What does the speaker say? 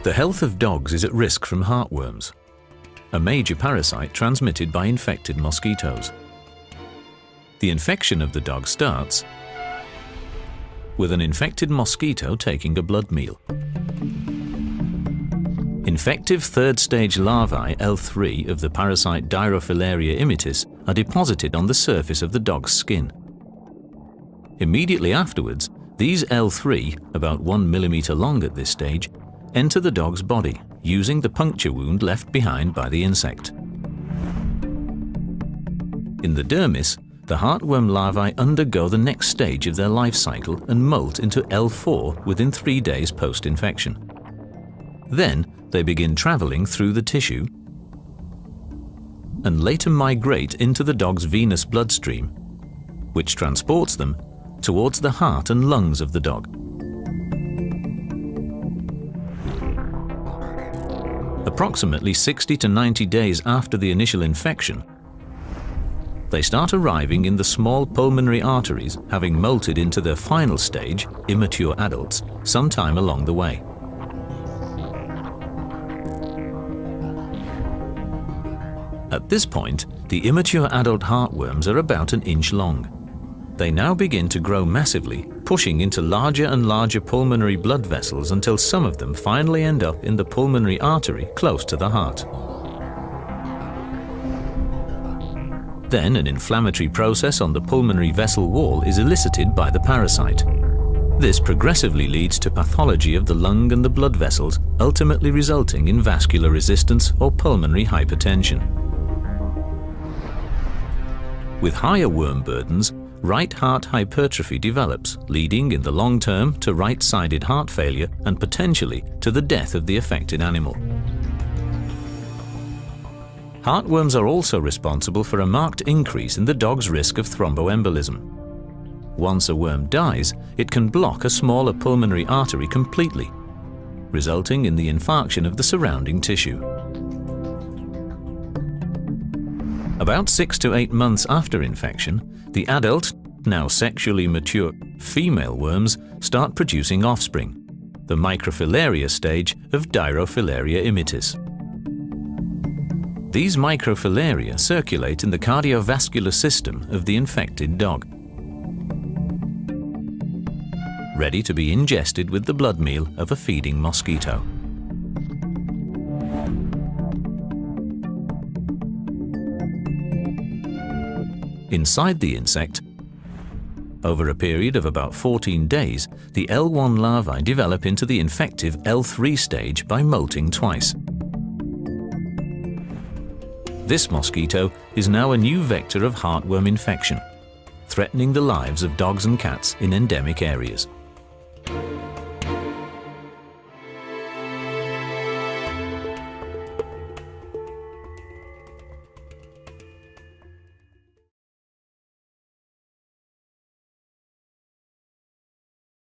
The health of dogs is at risk from heartworms, a major parasite transmitted by infected mosquitoes. The infection of the dog starts with an infected mosquito taking a blood meal. Infective third-stage larvae L3 of the parasite Dirofilaria immitis are deposited on the surface of the dog's skin. Immediately afterwards, these L3, about 1 millimeter long at this stage, enter the dog's body, using the puncture wound left behind by the insect. In the dermis, the heartworm larvae undergo the next stage of their life cycle and molt into L4 within 3 days post-infection. Then, they begin traveling through the tissue and later migrate into the dog's venous bloodstream, which transports them towards the heart and lungs of the dog. Approximately 60 to 90 days after the initial infection, they start arriving in the small pulmonary arteries, having molted into their final stage, immature adults, sometime along the way. At this point, the immature adult heartworms are about 1 inch long. They now begin to grow massively, pushing into larger and larger pulmonary blood vessels until some of them finally end up in the pulmonary artery close to the heart. Then an inflammatory process on the pulmonary vessel wall is elicited by the parasite. This progressively leads to pathology of the lung and the blood vessels, ultimately resulting in vascular resistance or pulmonary hypertension. With higher worm burdens, right heart hypertrophy develops, leading in the long term to right-sided heart failure and potentially to the death of the affected animal. Heartworms are also responsible for a marked increase in the dog's risk of thromboembolism. Once a worm dies, it can block a smaller pulmonary artery completely, resulting in the infarction of the surrounding tissue. About 6 to 8 months after infection, the adult, now sexually mature, female worms start producing offspring, the microfilaria stage of Dirofilaria immitis. These microfilaria circulate in the cardiovascular system of the infected dog, ready to be ingested with the blood meal of a feeding mosquito. Inside the insect, over a period of about 14 days, the L1 larvae develop into the infective L3 stage by molting twice. This mosquito is now a new vector of heartworm infection, threatening the lives of dogs and cats in endemic areas.